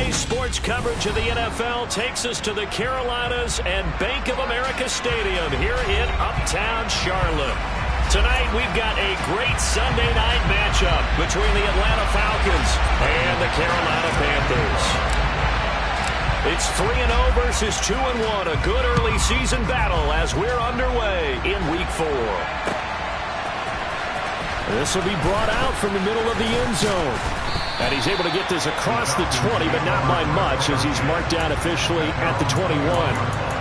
Today's sports coverage of the NFL takes us to the Carolinas and Bank of America Stadium here in Uptown Charlotte. Tonight we've got a great Sunday night matchup between the Atlanta Falcons and the Carolina Panthers. It's 3-0 versus 2-1, a good early season battle as we're underway in Week 4. This will be brought out from the middle of the end zone. And he's able to get this across the 20, but not by much as he's marked down officially at the 21.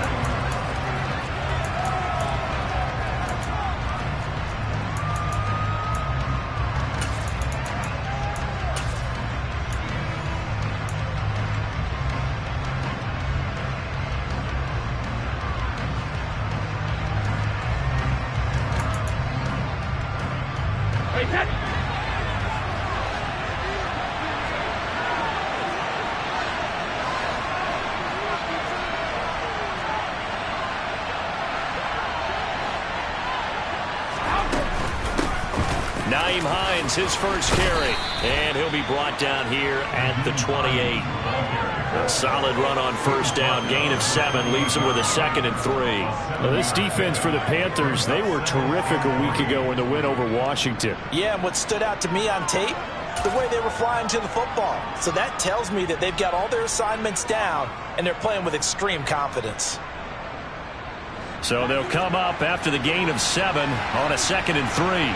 Nyheim Hines, his first carry, and he'll be brought down here at the 28. A solid run on first down, gain of 7, leaves him with a 2nd and 3. Well, this defense for the Panthers, they were terrific a week ago in the win over Washington. Yeah, and what stood out to me on tape, the way they were flying to the football. So that tells me that they've got all their assignments down, and they're playing with extreme confidence. So they'll come up after the gain of 7 on a 2nd and 3.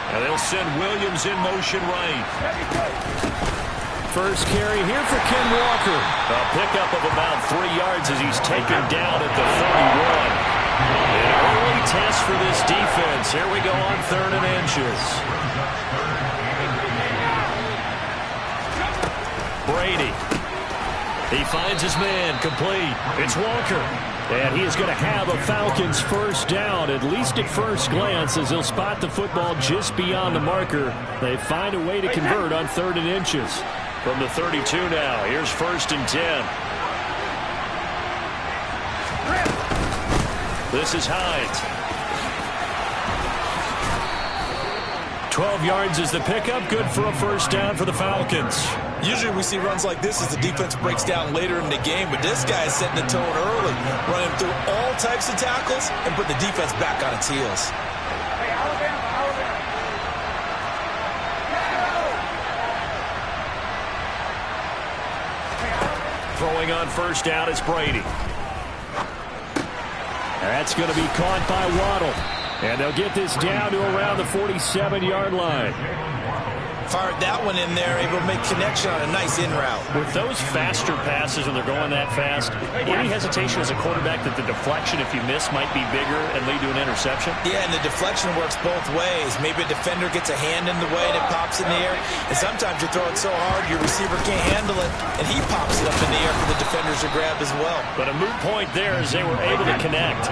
And they'll send Williams in motion right. First carry here for Ken Walker. A pickup of about 3 yards as he's taken down at the 31. An early test for this defense. Here we go on 3rd and inches. Brady. He finds his man, complete. It's Walker. And he is going to have a Falcons first down, at least at first glance, as he'll spot the football just beyond the marker. They find a way to convert on 3rd and inches. From the 32 now, here's 1st and 10. This is Hines. 12 yards is the pickup, good for a first down for the Falcons. Usually we see runs like this as the defense breaks down later in the game, but this guy is setting the tone early, running through all types of tackles and put the defense back on its heels. Throwing on first down is Brady. That's going to be caught by Waddle. And they'll get this down to around the 47-yard line. Fired that one in there, able to make connection on a nice in route. With those faster passes when they're going that fast, any hesitation as a quarterback that the deflection, if you miss, might be bigger and lead to an interception? Yeah, and the deflection works both ways. Maybe a defender gets a hand in the way and it pops in the air. And sometimes you throw it so hard your receiver can't handle it, and he pops it up in the air for the defenders to grab as well. But a moot point there as they were able to connect.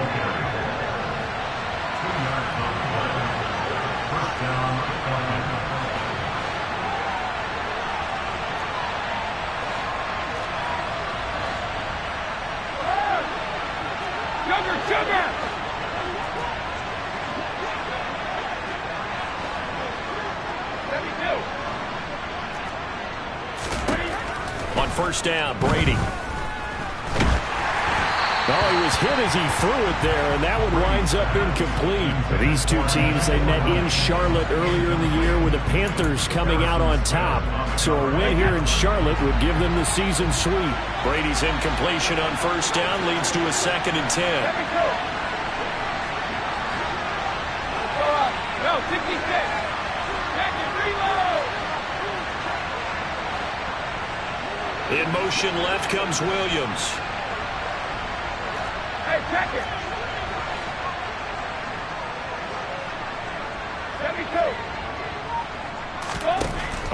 On first down, Brady. Oh, he was hit as he threw it there, and that one winds up incomplete. These two teams, they met in Charlotte earlier in the year with the Panthers coming out on top. So a win here in Charlotte would give them the season sweep. Brady's incompletion on first down leads to a 2nd and 10. In motion left comes Williams. Hey, check it. 72.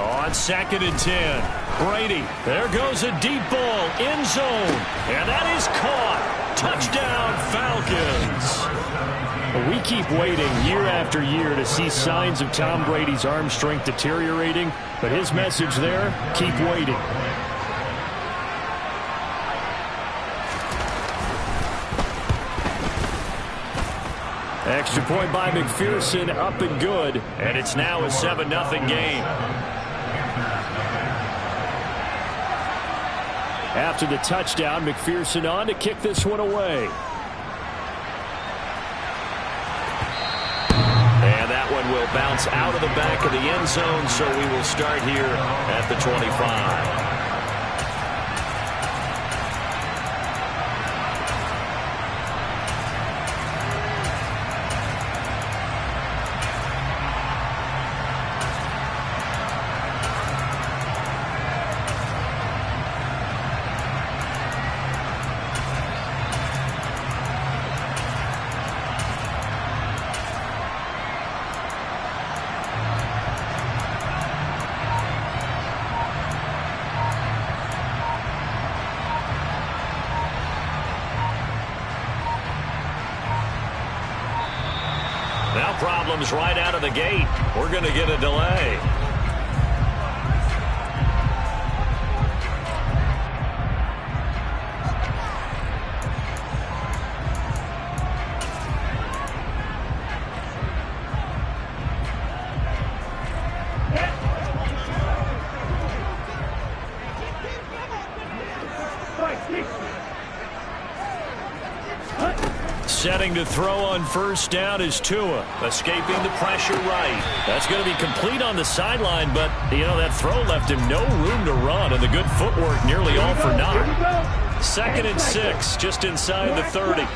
On 2nd and 10. Brady. There goes a deep ball. End zone. And that is caught. Touchdown, Falcons. We keep waiting year after year to see signs of Tom Brady's arm strength deteriorating. But his message there, keep waiting. Extra point by McPherson, up and good. And it's now a 7-0 game. After the touchdown, McPherson on to kick this one away. And that one will bounce out of the back of the end zone, so we will start here at the 25. Now problems right out of the gate. We're going to get a delay. Setting to throw on first down is Tua, escaping the pressure right. That's going to be complete on the sideline, but, you know, that throw left him no room to run, and the good footwork nearly all for naught. 2nd and 6, just inside the 30.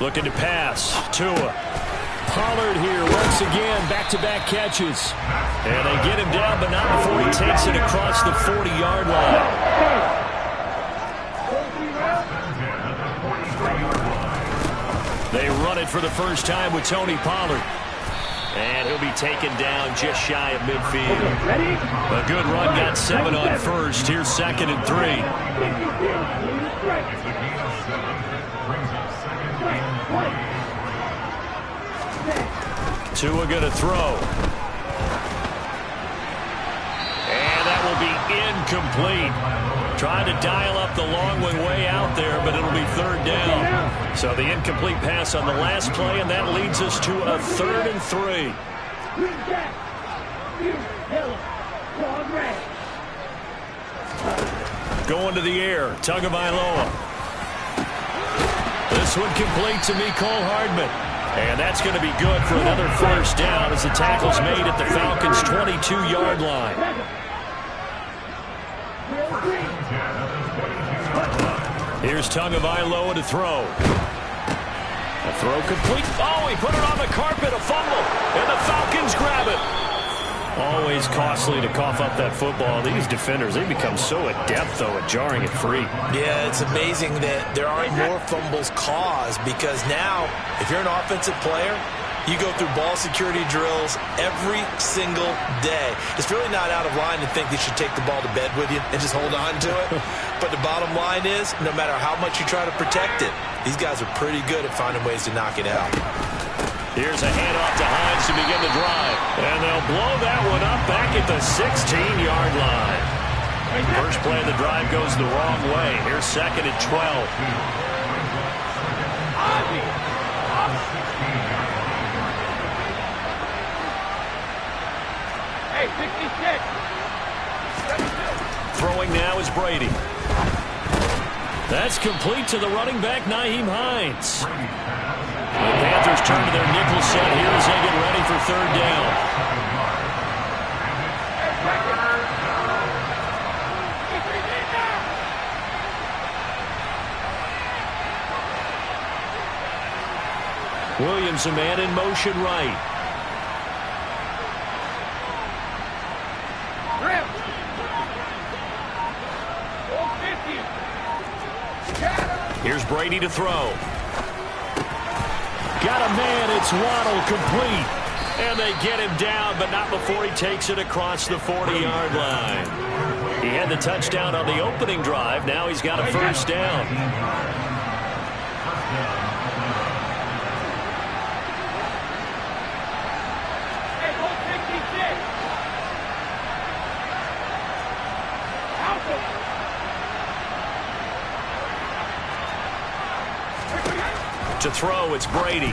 Looking to pass. Tua. Pollard here once again, back-to-back catches. And they get him down, but not before he takes it across the 40-yard line. They run it for the first time with Tony Pollard. And he'll be taken down just shy of midfield. A good run, got 7 on first. Here's 2nd and 3. Tua going to throw. And that will be incomplete. Trying to dial up the long one way out there, but it'll be 3rd down. So the incomplete pass on the last play, and that leads us to a 3rd and 3. Going to the air, Tagovailoa. This one complete to Mecole Hardman. And that's going to be good for another first down as the tackle's made at the Falcons' 22-yard line. Here's Tagovailoa to throw. A throw complete. Oh, he put it on the carpet, a fumble, and the Falcons grab it. Always costly to cough up that football. These defenders, they become so adept, though, at jarring it free. Yeah, it's amazing that there aren't more fumbles caused, because now, if you're an offensive player, you go through ball security drills every single day. It's really not out of line to think that you should take the ball to bed with you and just hold on to it. But the bottom line is, no matter how much you try to protect it, these guys are pretty good at finding ways to knock it out. Here's a handoff to Hines to begin the drive. And they'll blow that one up back at the 16-yard line. First play of the drive goes the wrong way. Here's 2nd and 12. Hey, 66. Throwing now is Brady. That's complete to the running back, Nyheim Hines. The Panthers turn to their nickel set here as they get ready for 3rd down. Williams, a man in motion right. Here's Brady to throw. Got a man, it's Waddle, complete. And they get him down, but not before he takes it across the 40-yard line. He had the touchdown on the opening drive. Now he's got a first down. To throw, it's Brady.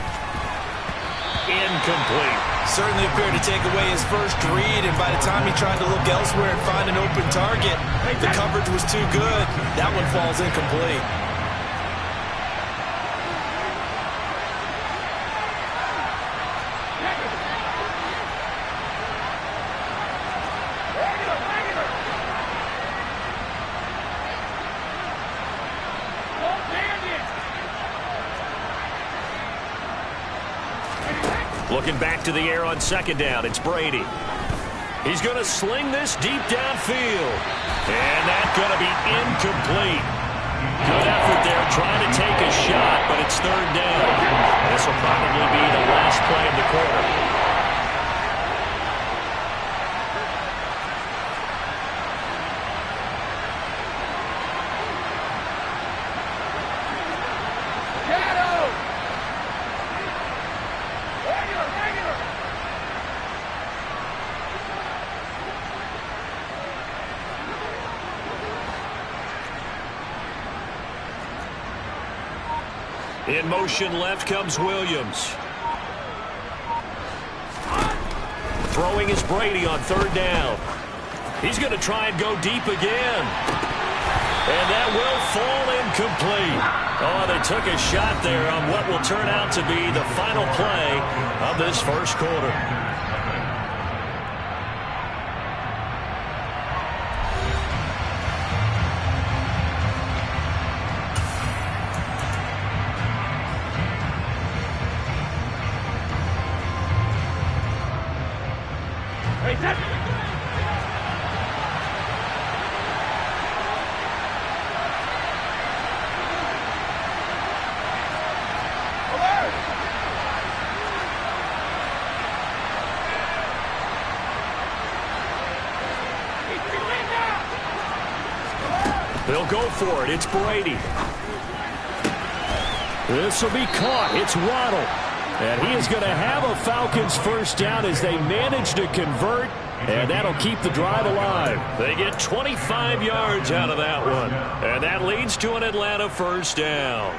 Incomplete. Certainly appeared to take away his first read, and by the time he tried to look elsewhere and find an open target, the coverage was too good. That one falls incomplete. Looking back to the air on second down, it's Brady. He's going to sling this deep downfield. And that's going to be incomplete. Good effort there trying to take a shot, but it's third down. This will probably be the last play of the quarter. In motion left comes Williams. Throwing is Brady on third down. He's going to try and go deep again. And that will fall incomplete. Oh, they took a shot there on what will turn out to be the final play of this first quarter. They'll go for it. It's Brady. This will be caught. It's Waddle. And he is going to have a Falcons first down as they manage to convert. And that'll keep the drive alive. They get 25 yards out of that one. And that leads to an Atlanta first down.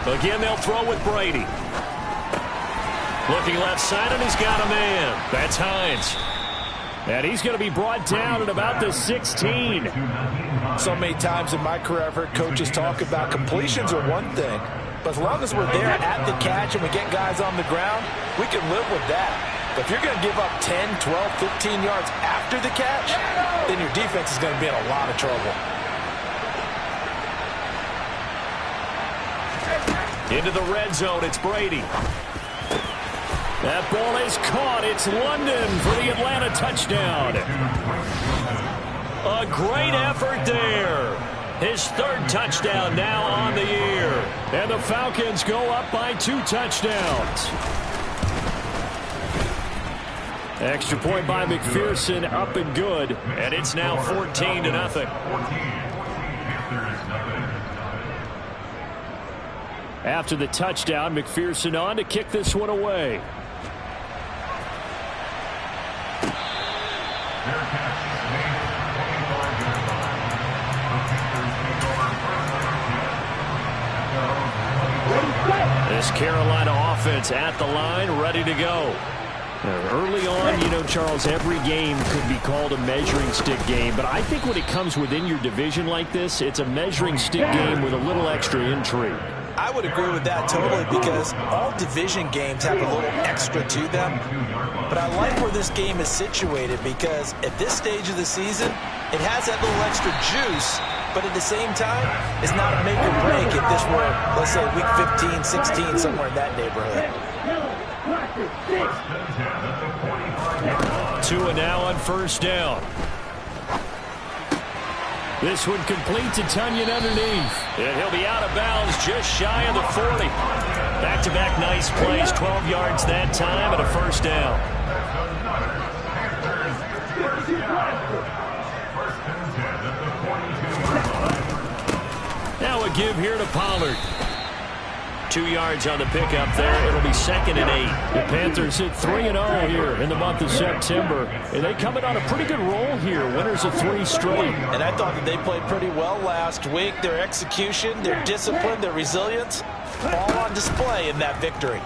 Again, they'll throw with Brady. Looking left side, and he's got a man. That's Hines. And he's going to be brought down at about the 16. So many times in my career, I've heard coaches talk about completions are one thing. But as long as we're there at the catch and we get guys on the ground, we can live with that. But if you're going to give up 10, 12, 15 yards after the catch, then your defense is going to be in a lot of trouble. Into the red zone, it's Brady. That ball is caught. It's London for the Atlanta touchdown. A great effort there. His third touchdown now on the year. And the Falcons go up by 2 touchdowns. Extra point by McPherson, up and good. And it's now 14-0. After the touchdown, McPherson on to kick this one away. This Carolina offense at the line, ready to go. Early on, you know, Charles, every game could be called a measuring stick game, but I think when it comes within your division like this, it's a measuring stick game with a little extra intrigue. I would agree with that totally, because all division games have a little extra to them. But I like where this game is situated, because at this stage of the season, it has that little extra juice, but at the same time, it's not a make or break if this were, let's say, week 15, 16, somewhere in that neighborhood. Tua now on first down. This one complete to Tonyan underneath. And he'll be out of bounds just shy of the 40. Back-to-back nice plays, 12 yards that time and a first down. Now a give here to Pollard. 2 yards on the pickup there. It'll be 2nd and 8. The Panthers hit 3-0 here in the month of September. And they come in on a pretty good roll here. Winners of 3 straight. And I thought that they played pretty well last week. Their execution, their discipline, their resilience, all on display in that victory.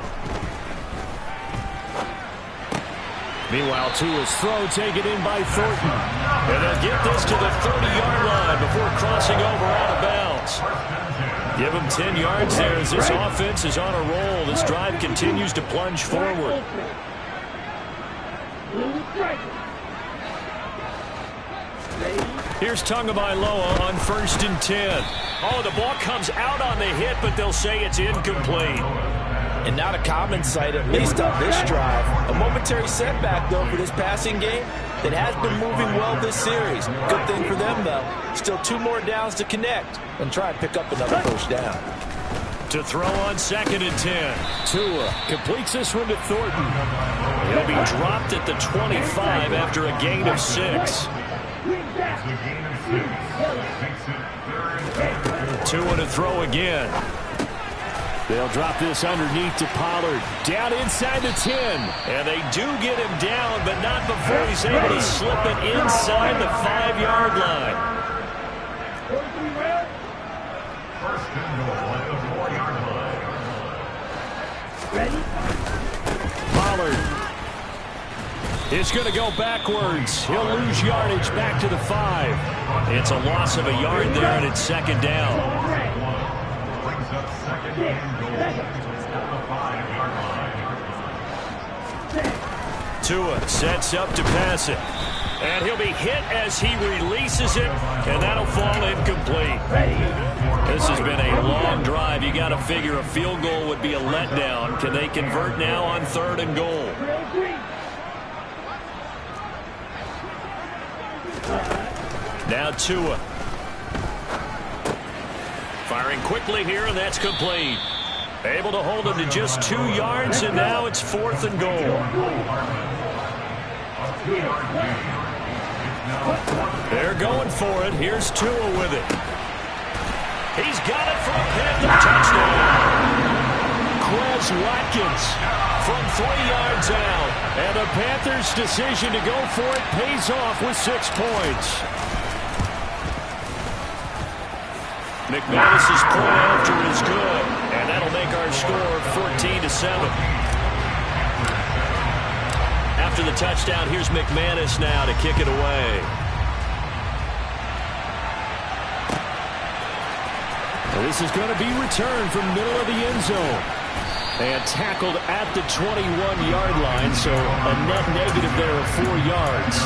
Meanwhile, Tua's throw taken in by Thornton. And they'll get this to the 30-yard line before crossing over out of bounds. Give him 10 yards there as this offense is on a roll. This drive continues to plunge forward. Here's Tagovailoa on 1st and 10. Oh, the ball comes out on the hit, but they'll say it's incomplete. And not a common sight, at least on this drive. A momentary setback, though, for this passing game that has been moving well this series. Good thing for them, though. Still 2 more downs to connect and try and pick up another first down. To throw on 2nd and 10. Tua completes this one to Thornton. He'll be dropped at the 25 after a gain of 6. Tua to throw again. They'll drop this underneath to Pollard. Down inside the 10. And they do get him down, but not before he's able to slip it inside the 5-yard line. Pollard is going to go backwards. He'll lose yardage back to the 5. It's a loss of a yard there, and it's 2nd down. Tua sets up to pass it. And he'll be hit as he releases it, and that'll fall incomplete. This has been a long drive. You got to figure a field goal would be a letdown. Can they convert now on 3rd and goal? Now Tua. Firing quickly here, and that's complete. Able to hold him to just 2 yards, and now it's 4th and goal. They're going for it. Here's Tua with it. He's got it for a Panther touchdown. Quez Watkins from 3 yards out. And the Panthers' decision to go for it pays off with 6 points. McManus's point after is good, and that'll make our score 14-7. After the touchdown, here's McManus now to kick it away. Well, this is going to be returned from middle of the end zone. And tackled at the 21-yard line, so a net negative there of 4 yards.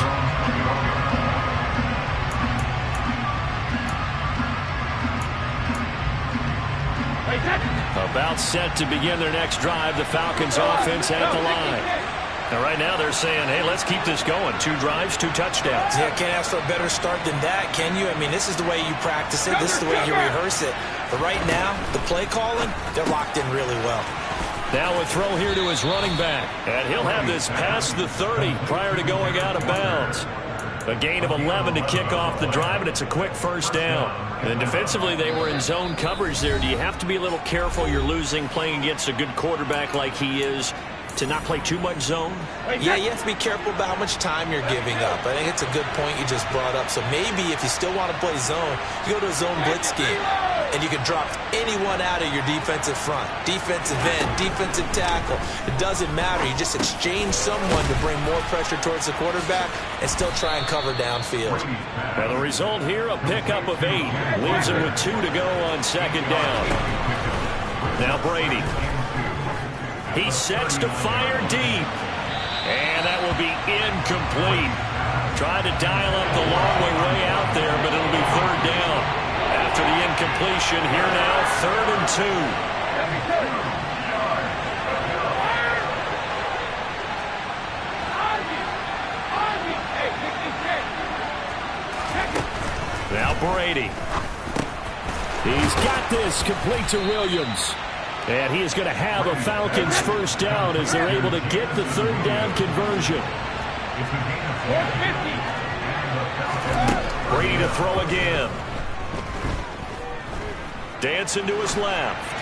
About set to begin their next drive, the Falcons offense at the line. Now right now they're saying, hey, let's keep this going. 2 drives, 2 touchdowns. Yeah, can't ask for a better start than that, can you? I mean, this is the way you practice it. This is the way you rehearse it. But right now, the play calling, they're locked in really well. Now a throw here to his running back. And he'll have this past the 30 prior to going out of bounds. A gain of 11 to kick off the drive, and it's a quick first down. And defensively, they were in zone coverage there. Do you have to be a little careful? You're losing playing against a good quarterback like he is to not play too much zone? Yeah, you have to be careful about how much time you're giving up. I think it's a good point you just brought up. So maybe if you still want to play zone, you go to a zone blitz scheme. And you can drop anyone out of your defensive front. Defensive end, defensive tackle. It doesn't matter. You just exchange someone to bring more pressure towards the quarterback and still try and cover downfield. Well, the result here, a pickup of 8. Leaves him with 2 to go on 2nd down. Now Brady. He sets to fire deep. And that will be incomplete. Tried to dial up the long way out there, but it'll be 3rd down. After the incompletion, here now, 3rd and 2. Now Brady. He's got this complete to Williams. And he is going to have a Falcons first down as they're able to get the third down conversion. Brady to throw again. Dancing to his left.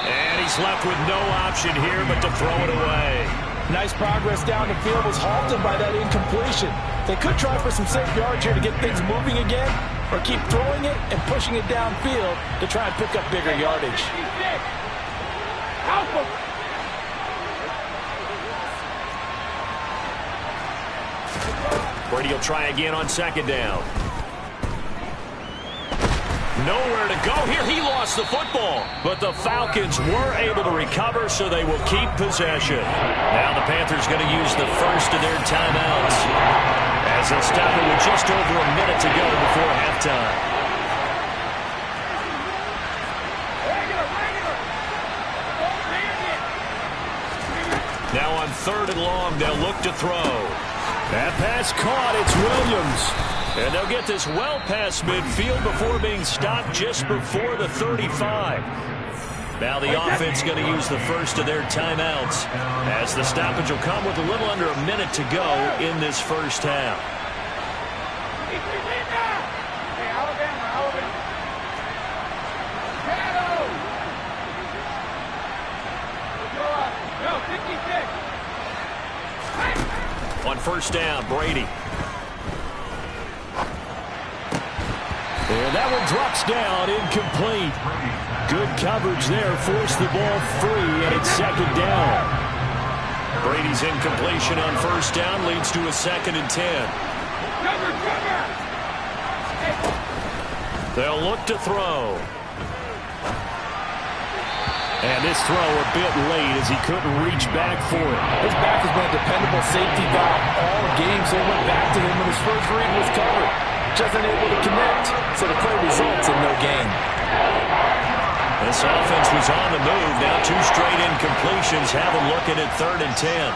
And he's left with no option here but to throw it away. Nice progress down the field, was halted by that incompletion. They could try for some safe yards here to get things moving again, or keep throwing it and pushing it downfield to try and pick up bigger yardage. Brady will try again on second down. Nowhere to go here. He lost the football. But the Falcons were able to recover, so they will keep possession. Now the Panthers going to use the first of their timeouts as they'll stop it with just over a minute to go before halftime. Now on third and long, they'll look to throw. That pass caught. It's Williams. And they'll get this well past midfield before being stopped just before the 35. Now the offense going to use the first of their timeouts as the stoppage will come with a little under a minute to go in this first half. On first down, Brady. And that one drops down, incomplete. Good coverage there, forced the ball free, and it's second down. Brady's incompletion on first down leads to a 2nd and 10. They'll look to throw. And this throw a bit late as he couldn't reach back for it. His back has been a dependable safety valve all game, so he went back to him when his first read was covered. Just unable to connect, so the play results in no gain. This offense was on the move. Now 2 straight incompletions. Have a look at it, 3rd and 10.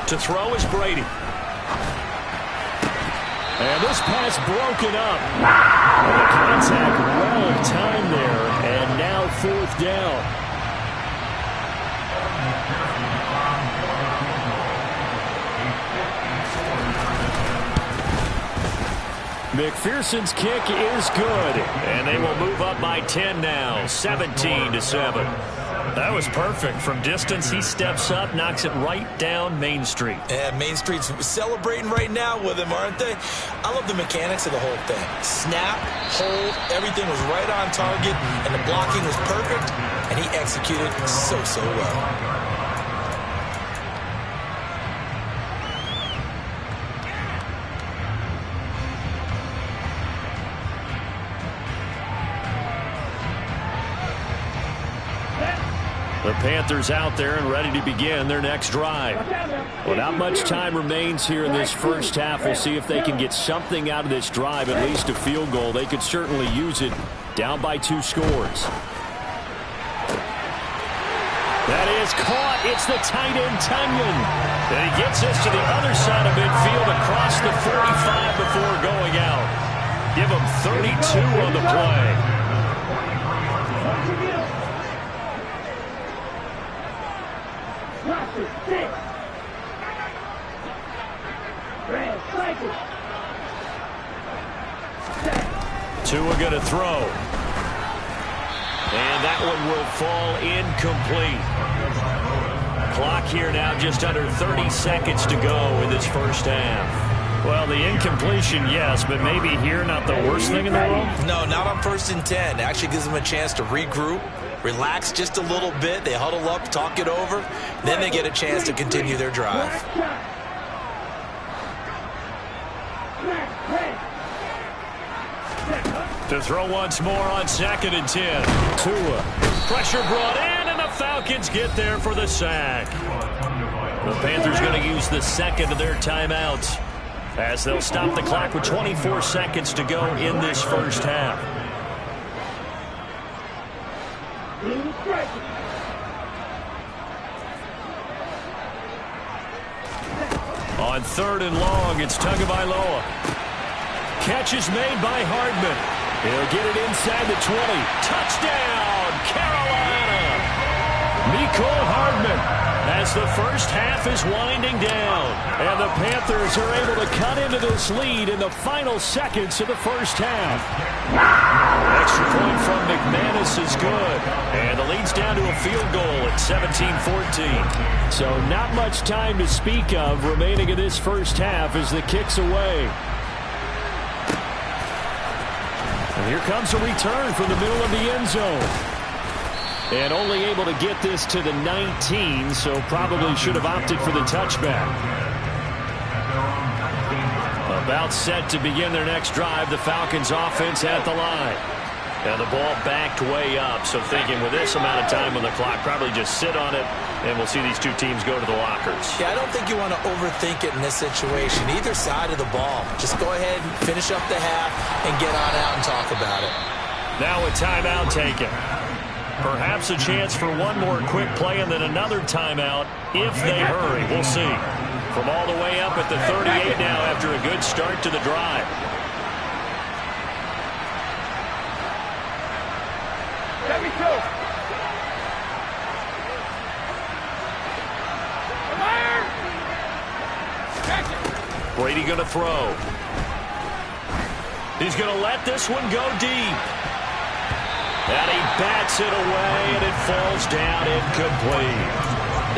To throw is Brady. And this pass broken up. The contact well timed there, and now 4th down. McPherson's kick is good, and they will move up by 10 now, 17-7. That was perfect. From distance, he steps up, knocks it right down Main Street. Yeah, Main Street's celebrating right now with him, aren't they? I love the mechanics of the whole thing. Snap, hold, everything was right on target, and the blocking was perfect, and he executed so well. The Panthers out there and ready to begin their next drive. Well, not much time remains here in this first half. We'll see if they can get something out of this drive, at least a field goal. They could certainly use it, down by 2 scores. That is caught. It's the tight end, Tunyon. And he gets us to the other side of midfield across the 45 before going out. Give him 32 on the play. Tua going to throw. And that one will fall incomplete. Clock here now just under 30 seconds to go in this first half. Well, the incompletion, yes, but maybe here not the worst thing in the world? No, not on 1st and 10. Actually gives them a chance to regroup, relax just a little bit. They huddle up, talk it over. Then they get a chance to continue their drive. To throw once more on 2nd and 10. Tua. Pressure brought in, and the Falcons get there for the sack. The Panthers going to use the 2nd of their timeouts as they'll stop the clock with 24 seconds to go in this first half. On 3rd and long, it's Tagovailoa. Catch is made by Hardman. He'll get it inside the 20. Touchdown, Carolina! Mecole Hardman as the first half is winding down. And the Panthers are able to cut into this lead in the final seconds of the first half. Extra point from McManus is good. And the lead's down to a field goal at 17-14. So not much time to speak of remaining in this first half as the kick's away. And here comes a return from the middle of the end zone. And only able to get this to the 19, so probably should have opted for the touchback. About set to begin their next drive, the Falcons offense at the line. And the ball backed way up, so thinking with this amount of time on the clock, probably just sit on it, and we'll see these two teams go to the lockers. Yeah, I don't think you want to overthink it in this situation. Either side of the ball. Just go ahead and finish up the half and get on out and talk about it. Now a timeout taken. Perhaps a chance for one more quick play and then another timeout if they hurry. We'll see. From all the way up at the 38 now after a good start to the drive. Let me go. Brady going to throw. He's going to let this one go deep. And he bats it away, and it falls down incomplete.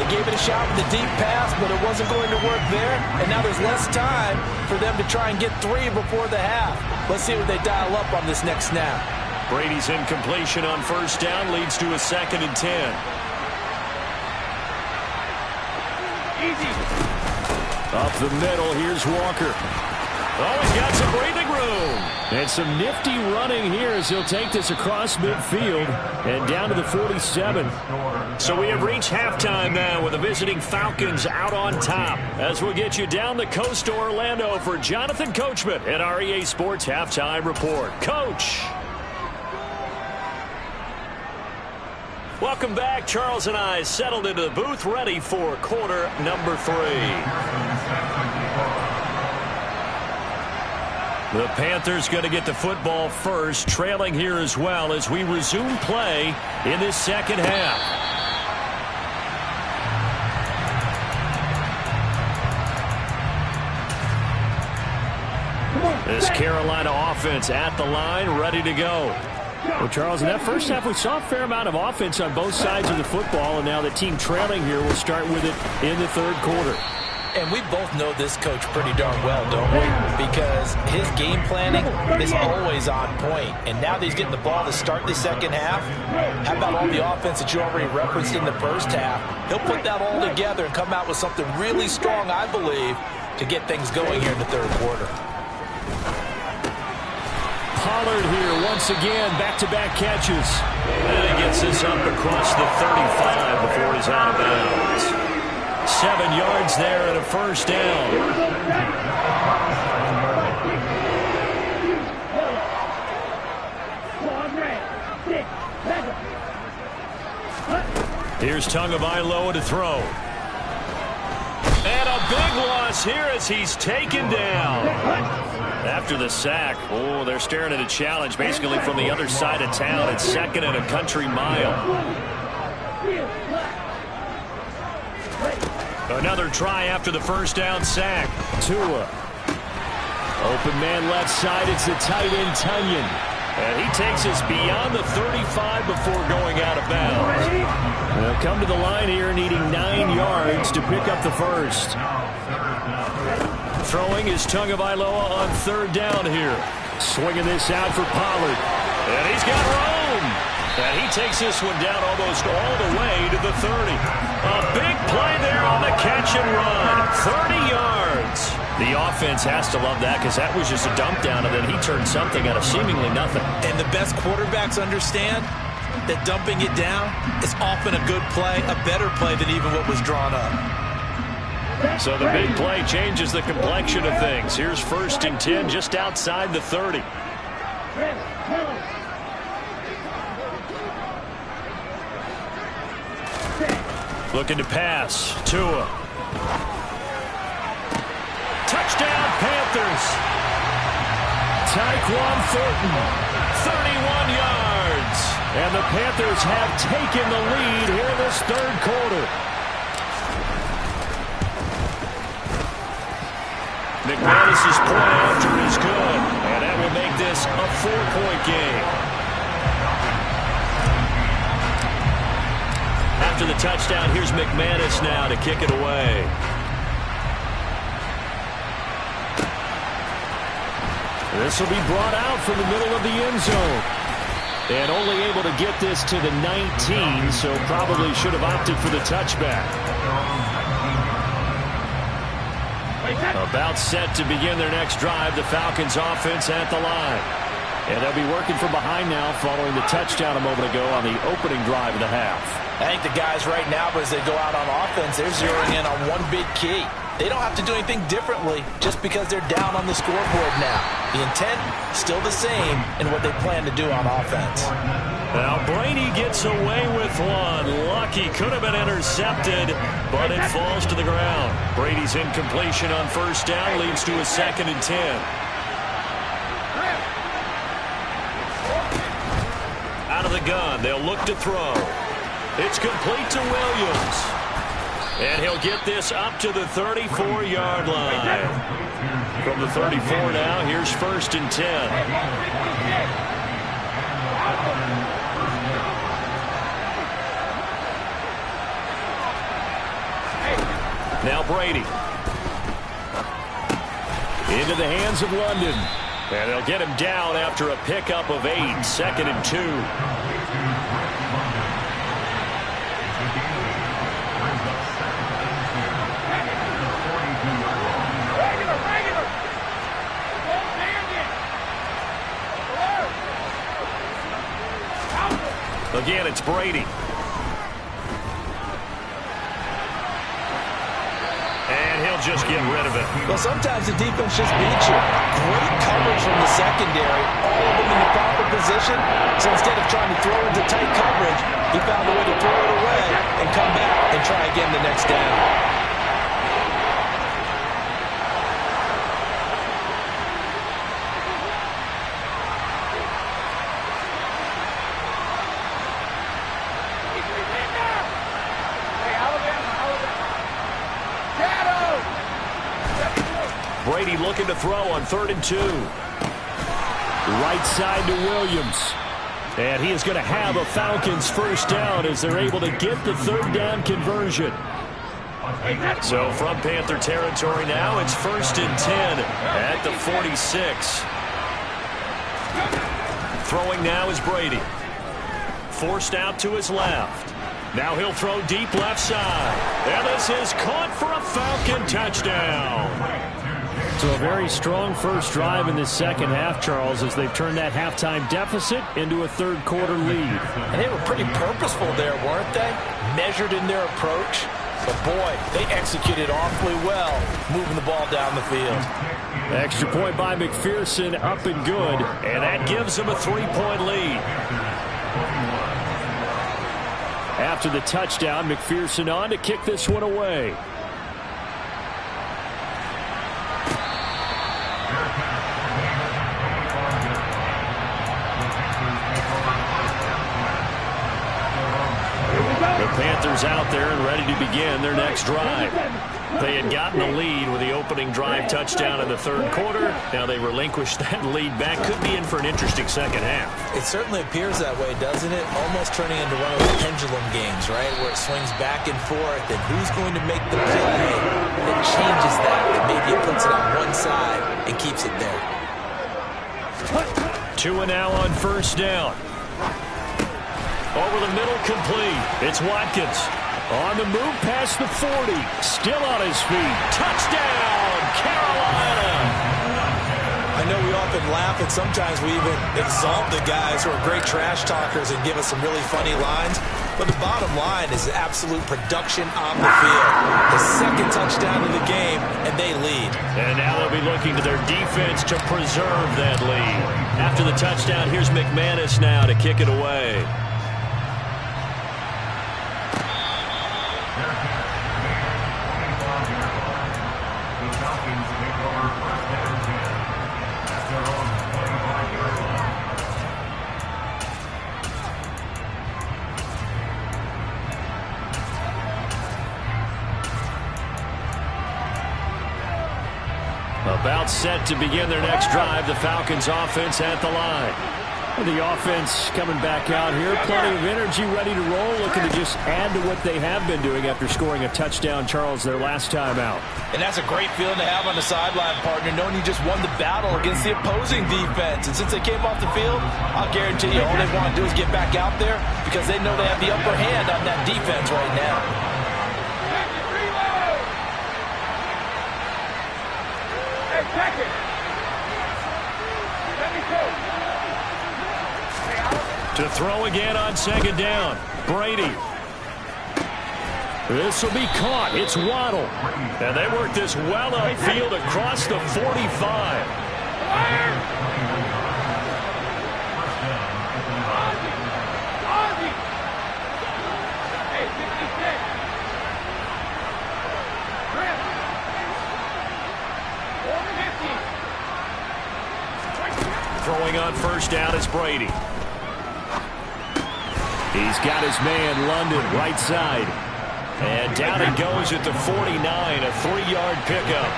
They gave it a shot with the deep pass, but it wasn't going to work there. And now there's less time for them to try and get 3 before the half. Let's see what they dial up on this next snap. Brady's incompletion on first down leads to a 2nd and 10. Easy. Up the middle, here's Walker. Oh, he's got some breathing room. And some nifty running here as he'll take this across midfield and down to the 47. So we have reached halftime now with the visiting Falcons out on top. As we'll get you down the coast to Orlando for Jonathan Coachman at our EA Sports Halftime Report. Coach. Welcome back. Charles and I settled into the booth ready for quarter number 3. The Panthers going to get the football first, trailing here as well as we resume play in this second half. This Carolina offense at the line, ready to go. Well, Charles, in that first half, we saw a fair amount of offense on both sides of the football, and now the team trailing here will start with it in the third quarter. And we both know this coach pretty darn well, don't we? Because his game planning is always on point. And now that he's getting the ball to start the second half, how about all the offense that you already referenced in the first half? He'll put that all together and come out with something really strong, I believe, to get things going here in the third quarter. Pollard here once again, back-to-back catches. And he gets this up across the 35 before he's out of bounds. 7 yards there and a first down. Here's Tagovailoa to throw. And a big loss here as he's taken down. After the sack, oh, they're staring at a challenge basically from the other side of town. It's 2nd and a country mile. Another try after the first down sack. Tua. Open man left side. It's the tight end, Tunyon. And he takes us beyond the 35 before going out of bounds. They'll come to the line here needing 9 yards to pick up the first. Throwing is Tagovailoa on 3rd down here. Swinging this out for Pollard. And he's got room. And he takes this one down almost all the way to the 30. A big play there on the catch and run. 30 yards. The offense has to love that because that was just a dump down, and then he turned something out of seemingly nothing. And the best quarterbacks understand that dumping it down is often a good play, a better play than even what was drawn up. So the big play changes the complexion of things. Here's 1st and 10 just outside the 30. Looking to pass. Tua. Touchdown, Panthers. Tyquan Thornton, 31 yards. And the Panthers have taken the lead here in this third quarter. McManus's point after is good, and that will make this a 4-point game. After the touchdown, here's McManus now to kick it away. This will be brought out from the middle of the end zone. And only able to get this to the 19, so probably should have opted for the touchback. About set to begin their next drive, the Falcons offense at the line. And they'll be working from behind now following the touchdown a moment ago on the opening drive of the half. I think the guys right now, as they go out on offense, they're zeroing in on one big key. They don't have to do anything differently just because they're down on the scoreboard now. The intent still the same in what they plan to do on offense. Now Brady gets away with one. Lucky could have been intercepted, but it falls to the ground. Brady's incompletion on first down leads to a 2nd and 10. Out of the gun, they'll look to throw. It's complete to Williams. And he'll get this up to the 34-yard line. From the 34 now, here's 1st and 10. Now Brady. Into the hands of London. And they'll get him down after a pickup of 8, 2nd and 2. Again, it's Brady. And he'll just get rid of it. Well, sometimes the defense just beats you. Great coverage from the secondary. All of them in the proper position. So instead of trying to throw into tight coverage, he found a way to throw it away and come back and try again the next down. Brady looking to throw on 3rd and 2. Right side to Williams. And he is going to have a Falcons first down as they're able to get the 3rd down conversion. So from Panther territory now, it's 1st and 10 at the 46. Throwing now is Brady. Forced out to his left. Now he'll throw deep left side. And this is caught for a Falcon touchdown. So a very strong first drive in this second half, Charles, as they've turned that halftime deficit into a third quarter lead. And they were pretty purposeful there, weren't they? Measured in their approach. But boy, they executed awfully well, moving the ball down the field. Extra point by McPherson, up and good. And that gives them a 3-point lead. After the touchdown, McPherson on to kick this one away. Panthers out there and ready to begin their next drive. They had gotten the lead with the opening drive touchdown in the third quarter. Now they relinquished that lead back. Could be in for an interesting second half. It certainly appears that way, doesn't it? Almost turning into one of those pendulum games, right? Where it swings back and forth, and who's going to make the play that changes that? Maybe it puts it on one side and keeps it there. 2 and now on first down. Over the middle, complete. It's Watkins. On the move past the 40. Still on his feet. Touchdown, Carolina. I know we often laugh, and sometimes we even exalt the guys who are great trash talkers and give us some really funny lines. But the bottom line is absolute production on the field. The second touchdown of the game, and they lead. And now they'll be looking to their defense to preserve that lead. After the touchdown, here's McManus now to kick it away. About set to begin their next drive, the Falcons offense at the line. The offense coming back out here, plenty of energy, ready to roll, looking to just add to what they have been doing after scoring a touchdown, Charles, their last time out. And that's a great feeling to have on the sideline, partner, knowing you just won the battle against the opposing defense. And since they came off the field, I'll guarantee you all they want to do is get back out there because they know they have the upper hand on that defense right now. To throw again on second down. Brady. This will be caught. It's Waddle. And they work this well upfield across the 45. Throwing on first down is Brady. He's got his man, London, right side. And down it goes at the 49, a 3-yard pickup.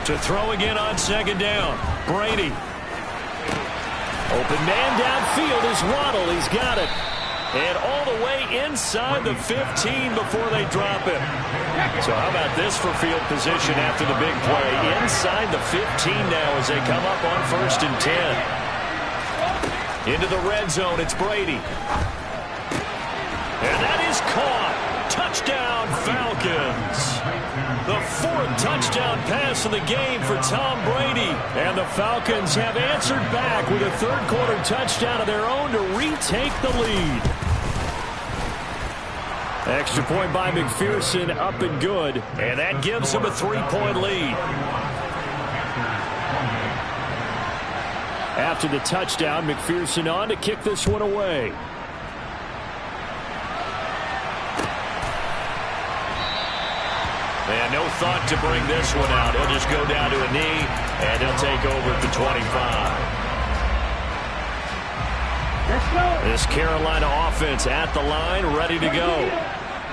To throw again on second down. Brady. Open man downfield is Waddle. He's got it. And all the way inside the 15 before they drop him. So how about this for field position after the big play? Inside the 15 now as they come up on 1st and 10. Into the red zone, it's Brady. And that is caught. Touchdown, Falcons. The 4th touchdown pass of the game for Tom Brady. And the Falcons have answered back with a 3rd quarter touchdown of their own to retake the lead. Extra point by McPherson, up and good. And that gives them a 3-point lead. After the touchdown, McPherson on to kick this one away. And no thought to bring this one out. He'll just go down to a knee, and he'll take over at the 25. This Carolina offense at the line, ready to go.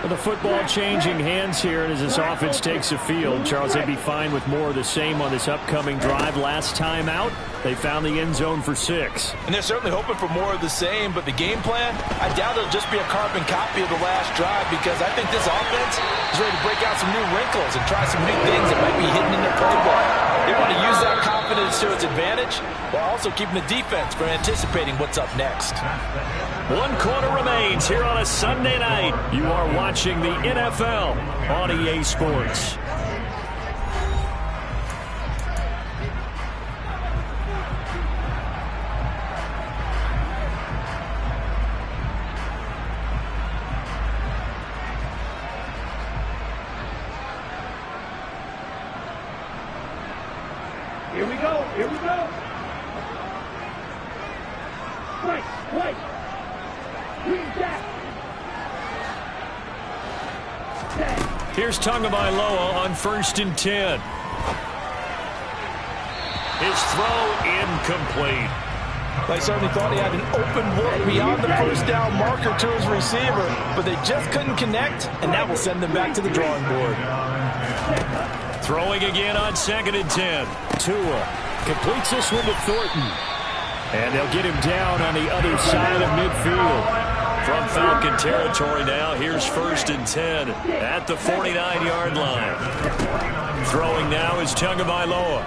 The football changing hands here, and as this offense takes the field, Charles, they'd be fine with more of the same on this upcoming drive. Last time out, they found the end zone for 6. And they're certainly hoping for more of the same, but the game plan, I doubt it'll just be a carbon copy of the last drive because I think this offense is ready to break out some new wrinkles and try some new things that might be hidden in their playbook. They want to use that confidence to its advantage while also keeping the defense from anticipating what's up next. 1 quarter remains here on a Sunday night. You are watching the NFL on EA Sports. Here we go. Here we go. Right. Here's Tagovailoa on 1st and 10. His throw incomplete. They certainly thought he had an open look beyond the first down marker to his receiver, but they just couldn't connect, and that will send them back to the drawing board. Throwing again on 2nd and 10. Tua completes this one to Thornton. And they'll get him down on the other side of midfield. From Falcon territory now, here's 1st and 10 at the 49-yard line. Throwing now is Tagovailoa.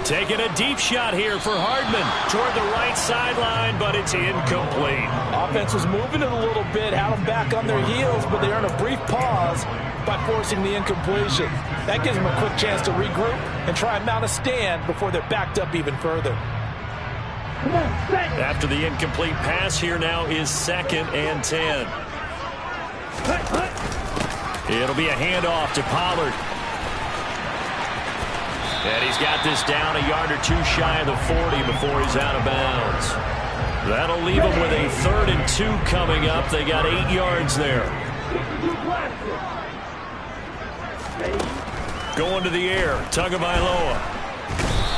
Taking a deep shot here for Hardman toward the right sideline, but it's incomplete. Offense was moving it a little bit, had them back on their heels, but they earned a brief pause by forcing the incompletion. That gives them a quick chance to regroup and try and mount a stand before they're backed up even further. After the incomplete pass, here now is 2nd and 10. It'll be a handoff to Pollard. And he's got this down a yard or two shy of the 40 before he's out of bounds. That'll leave him with a 3rd and 2 coming up. They got 8 yards there. Going to the air, Tagovailoa.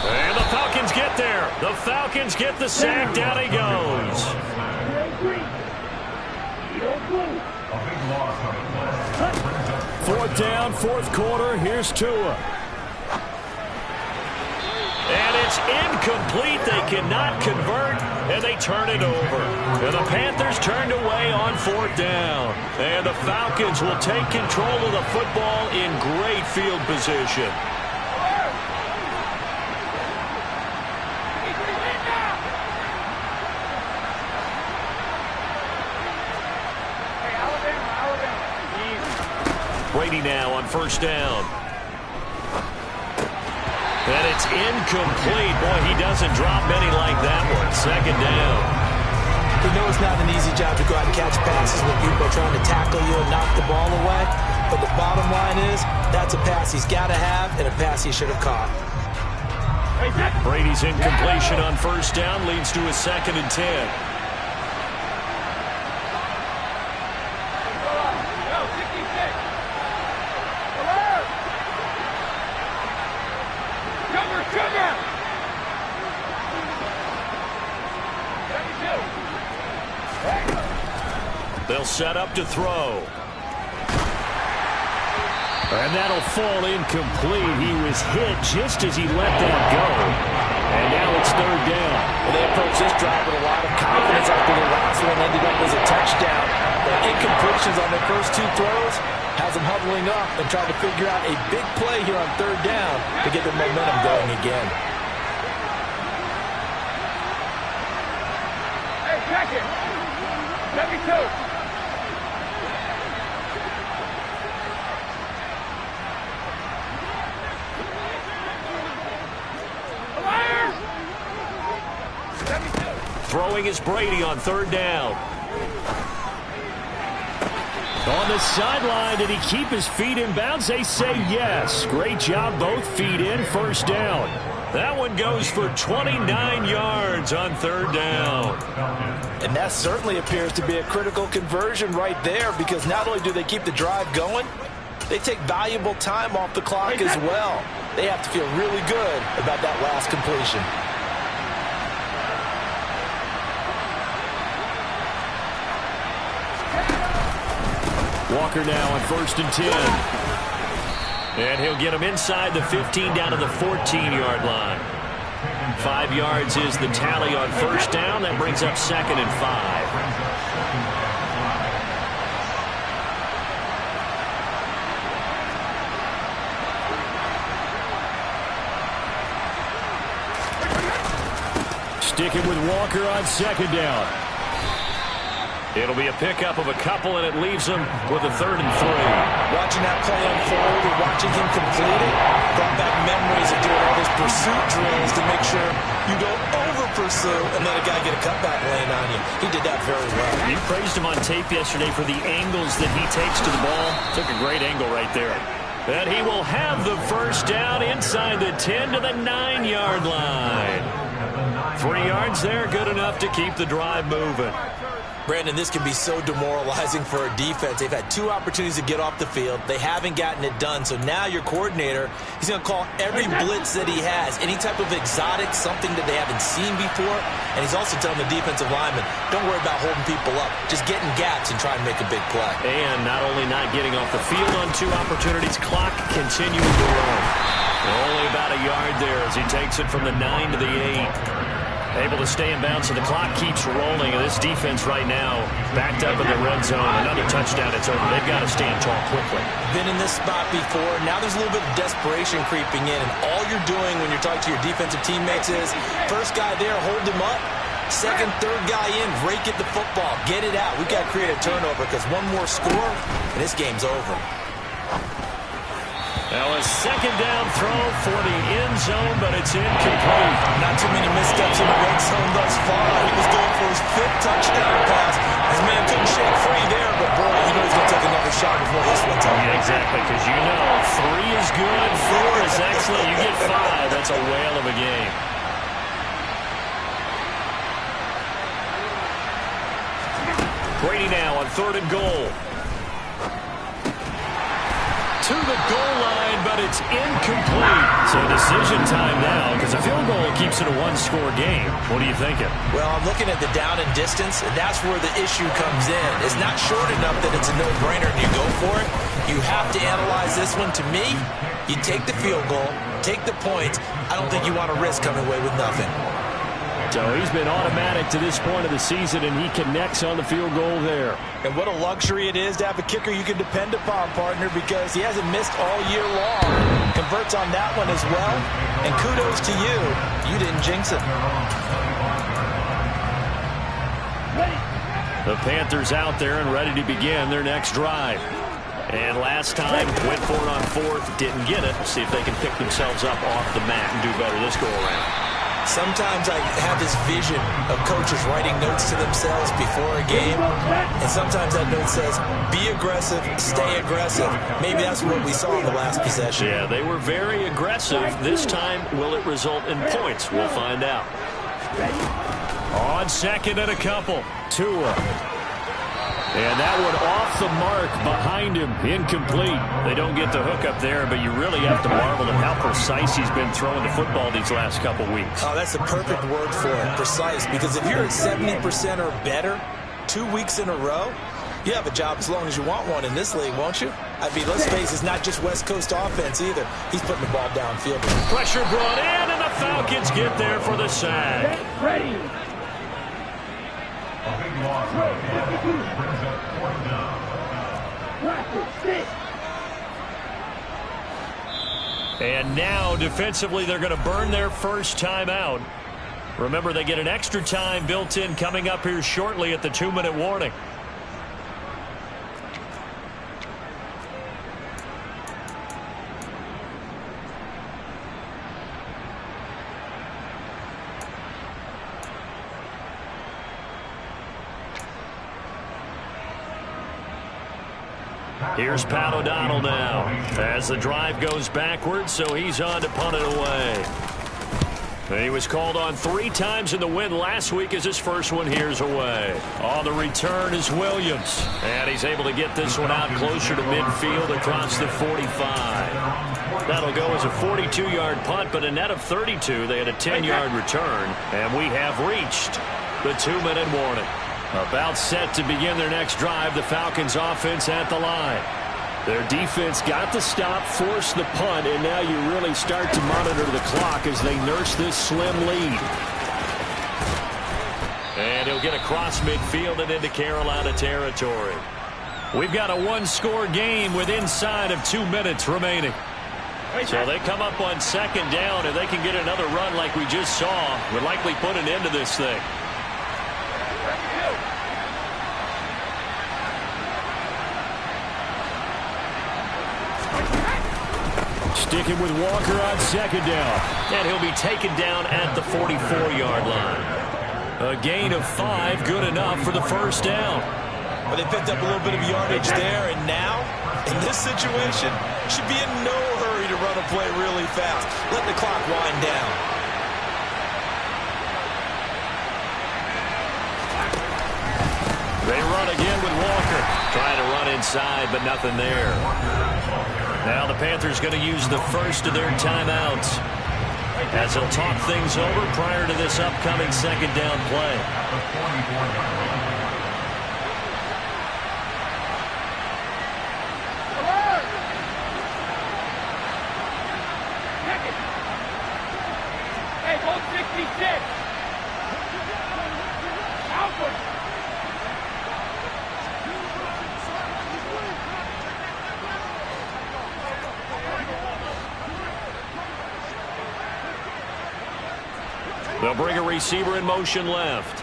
And the Falcons get there. The Falcons get the sack. Down he goes. 4th down, 4th quarter. Here's Tua. And it's incomplete. They cannot convert, and they turn it over. And the Panthers turned away on 4th down. And the Falcons will take control of the football in great field position. Brady now on 1st down. And it's incomplete. Boy, he doesn't drop many like that one. 2nd down. We know it's not an easy job to go out and catch passes when people are trying to tackle you and knock the ball away. But the bottom line is, that's a pass he's got to have and a pass he should have caught. Brady's incompletion on 1st down leads to a 2nd and 10. They'll set up to throw. And that'll fall incomplete. He was hit just as he let that go. And now it's 3rd down. Well, they approached this drive with a lot of confidence after the last one ended up as a touchdown. The incompletions on their first 2 throws has them huddling up and trying to figure out a big play here on 3rd down to get their momentum going again. Hey, check it. Let me go. Throwing is Brady on 3rd down. On the sideline, did he keep his feet in bounds? They say yes. Great job, both feet in, 1st down. That one goes for 29 yards on 3rd down. And that certainly appears to be a critical conversion right there, because not only do they keep the drive going, they take valuable time off the clock as well. They have to feel really good about that last completion. Walker now on 1st and 10. And he'll get him inside the 15 down to the 14-yard line. 5 yards is the tally on 1st down. That brings up 2nd and 5. Sticking with Walker on 2nd down. It'll be a pickup of a couple, and it leaves them with a 3rd and 3. Watching that play unfold and watching him complete it brought back memories of doing all those pursuit drills to make sure you don't over-pursue and let a guy get a cutback lane on you. He did that very well. You praised him on tape yesterday for the angles that he takes to the ball. Took a great angle right there. And he will have the 1st down inside the 10 to the 9-yard line. 3 yards there, good enough to keep the drive moving. Brandon, this can be so demoralizing for a defense. They've had 2 opportunities to get off the field. They haven't gotten it done. So now your coordinator, he's going to call every blitz that he has, any type of exotic, something that they haven't seen before. And he's also telling the defensive lineman, don't worry about holding people up. Just get in gaps and try and make a big play. And not only not getting off the field on 2 opportunities, clock continuing to run. Only about a yard there as he takes it from the 9 to the 8. Able to stay in bounds, so the clock keeps rolling. And this defense right now, backed up in the red zone. Another touchdown, it's over. They've got to stand tall quickly. Been in this spot before. Now there's a little bit of desperation creeping in. And all you're doing when you're talking to your defensive teammates is, first guy there, hold him up. Second, third guy in, rake at the football. Get it out. We've got to create a turnover because one more score, and this game's over. Now a 2nd down throw for the end zone, but it's incomplete. Not too many missteps in the red zone thus far. He was going for his 5th touchdown pass. His man couldn't shake free there, but boy, you know he's going to take another shot before this one's over. Yeah, exactly, because you know 3 is good, 4 is Honestly, you get 5. That's a whale of a game. Brady now on 3rd and goal. To the goal line, but it's incomplete. So decision time now, because a field goal keeps it a one-score game. What are you thinking? Well, I'm looking at the down and distance, and that's where the issue comes in. It's not short enough that it's a no-brainer and you go for it. You have to analyze this one. To me, you take the field goal, take the points. I don't think you want to risk coming away with nothing. So he's been automatic to this point of the season, and he connects on the field goal there. And what a luxury it is to have a kicker you can depend upon, partner, because he hasn't missed all year long. Converts on that one as well. And kudos to you. You didn't jinx it. The Panthers out there and ready to begin their next drive. And last time, went for it on 4th, didn't get it. See if they can pick themselves up off the mat and do better this go-around. Sometimes I have this vision of coaches writing notes to themselves before a game, and sometimes that note says, be aggressive, stay aggressive. Maybe that's what we saw in the last possession. Yeah, they were very aggressive. This time, will it result in points? We'll find out. On 2nd and a couple, Tua. And that one off the mark behind him, incomplete. They don't get the hook up there, but you really have to marvel at how precise he's been throwing the football these last couple weeks. Oh, that's the perfect word for it, precise, because if you're at 70% or better 2 weeks in a row, you have a job as long as you want one in this league, won't you? I mean, let's face it, it's not just West Coast offense either. He's putting the ball downfield. Pressure brought in, and the Falcons get there for the sack. Ready. And now, defensively, they're going to burn their first timeout. Remember, they get an extra time built in coming up here shortly at the 2-minute warning. Here's Pat O'Donnell now as the drive goes backwards, so he's on to punt it away. He was called on 3 times in the win last week as his first one here's away. On the return is Williams, and he's able to get this one out closer to midfield across the 45. That'll go as a 42-yard punt, but a net of 32. They had a 10-yard return, and we have reached the 2-minute warning. About set to begin their next drive, the Falcons offense at the line. Their defense got the stop, forced the punt, and now you really start to monitor the clock as they nurse this slim lead. And he'll get across midfield and into Carolina territory. We've got a 1-score game with inside of 2 minutes remaining. So they come up on 2nd down, and they can get another run like we just saw. Would likely put an end to this thing. Sticking with Walker on 2nd down. And he'll be taken down at the 44-yard line. A gain of 5, good enough for the first down. Well, they picked up a little bit of yardage there, and now, in this situation, should be in no hurry to run a play really fast. Let the clock wind down. They run again with Walker. Trying to run inside, but nothing there. Now the Panthers going to use the first of their timeouts as they'll talk things over prior to this upcoming 2nd down play. Hey, go 66. Outward. They'll bring a receiver in motion left.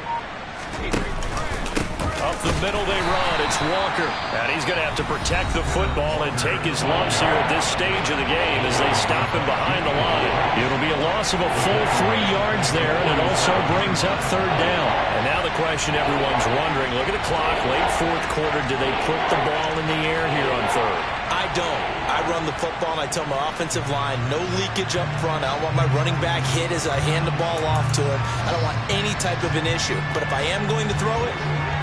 Up the middle they run. It's Walker. And he's going to have to protect the football and take his lumps here at this stage of the game as they stop him behind the line. It'll be a loss of a full 3 yards there, and it also brings up third down. And now the question everyone's wondering, look at the clock, late fourth quarter, do they put the ball in the air here on third? I don't. I run the football, and I tell my offensive line, no leakage up front. I don't want my running back hit as I hand the ball off to him. I don't want any type of an issue. But if I am going to throw it,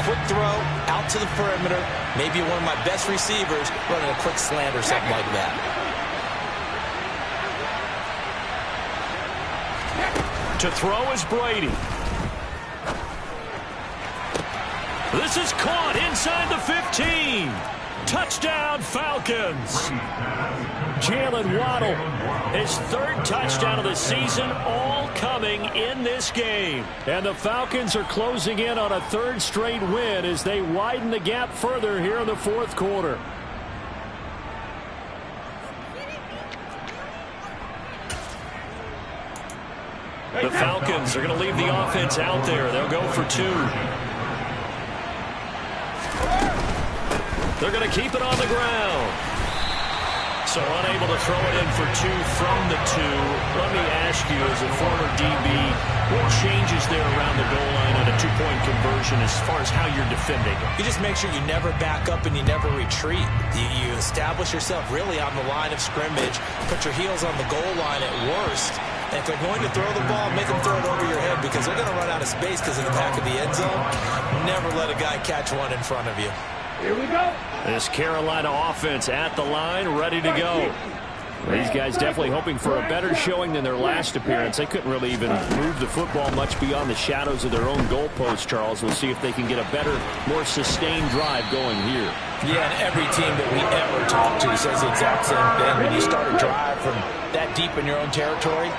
quick throw, out to the perimeter, maybe one of my best receivers running a quick slant or something like that. To throw is Brady. This is caught inside the 15. Touchdown, Falcons. Jalen Waddle, his third touchdown of the season, all coming in this game. And the Falcons are closing in on a third straight win as they widen the gap further here in the fourth quarter. The Falcons are going to leave the offense out there. They'll go for 2. They're going to keep it on the ground. So unable to throw it in for 2 from the 2. Let me ask you, as a former DB, what changes there around the goal line on a 2-point conversion as far as how you're defending it? You just make sure you never back up and you never retreat. You establish yourself really on the line of scrimmage, put your heels on the goal line at worst. And if they're going to throw the ball, make them throw it over your head because they're going to run out of space because of the back of the end zone. Never let a guy catch one in front of you. Here we go. This Carolina offense at the line, ready to go. These guys definitely hoping for a better showing than their last appearance. They couldn't really even move the football much beyond the shadows of their own goalpost, Charles. We'll see if they can get a better, more sustained drive going here. Yeah, and every team that we ever talk to says the exact same thing. When you start a drive from that deep in your own territory,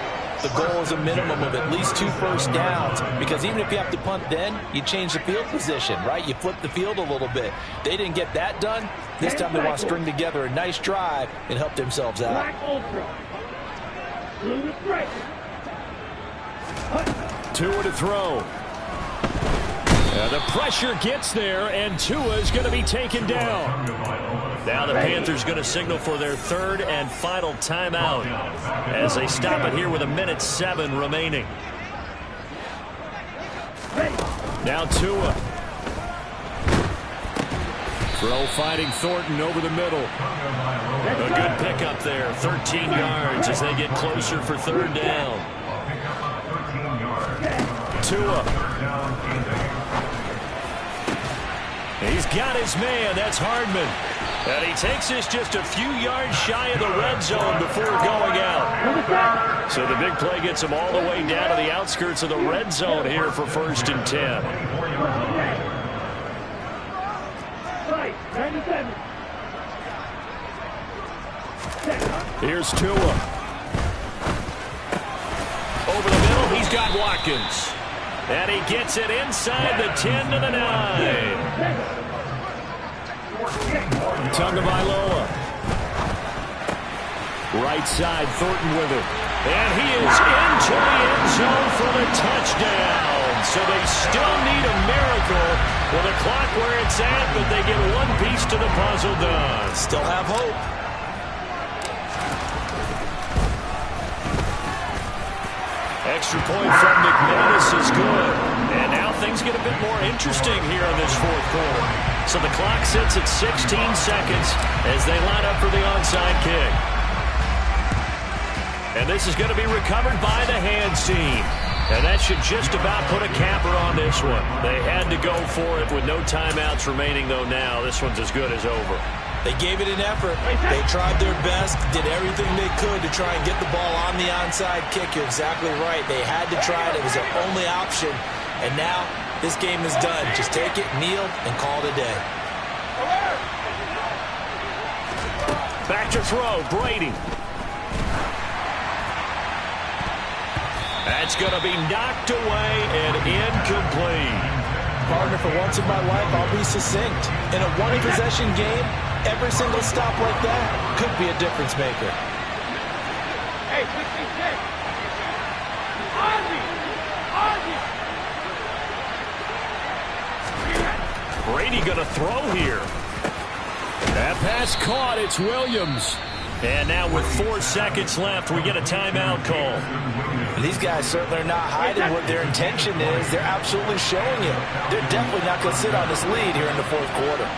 the goal is a minimum of at least 2 first downs, because even if you have to punt then, you change the field position, right? You flip the field a little bit. They didn't get that done. This time they want to string together a nice drive and help themselves out. Black Ultra. Blue is great. Tua to throw. The pressure gets there, and Tua is going to be taken down. Now the Panthers going to signal for their third and final timeout as they stop it here with 1:07 remaining. Now Tua. Throw fighting Thornton over the middle. A good pickup there, 13 yards as they get closer for third down. Tua. He's got his man. That's Hardman. And he takes this just a few yards shy of the red zone before going out. So the big play gets him all the way down to the outskirts of the red zone here for 1st and 10. Here's Tua. Over the middle, he's got Watkins. And he gets it inside the 10 to the 9. Tagovailoa. Right side, Thornton with it. And he is into the end zone for the touchdown. So they still need a miracle with the clock where it's at, but they get one piece to the puzzle done. Still have hope. Extra point from McManus is good. And now things get a bit more interesting here in this fourth quarter. So the clock sits at 16 seconds as they line up for the onside kick. And this is going to be recovered by the hands team. And that should just about put a capper on this one. They had to go for it with no timeouts remaining, though now this one's as good as over. They gave it an effort. They tried their best, did everything they could to try and get the ball on the onside kick. You're exactly right. They had to try it. It was their only option. And now this game is done. Just take it, kneel, and call it a day. Back to throw, Brady. That's going to be knocked away and incomplete. Partner, for once in my life, I'll be succinct. In a one-possession game, every single stop like that could be a difference maker. Hey, 66. Brady going to throw here. That pass caught. It's Williams. And now with 4 seconds left, we get a timeout call. These guys certainly are not hiding what their intention is. They're absolutely showing it. They're definitely not going to sit on this lead here in the fourth quarter.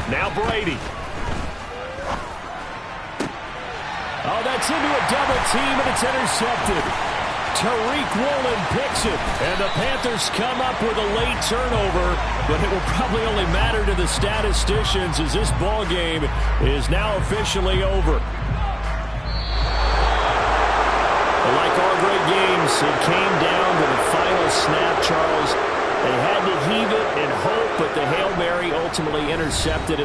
Now Brady. Oh, that's into a double team, and it's intercepted. Tariq Woolen picks it, and the Panthers come up with a late turnover, but it will probably only matter to the statisticians as this ball game is now officially over. Like all great games, it came down to the final snap, Charles. They had to heave it and hope, but the Hail Mary ultimately intercepted.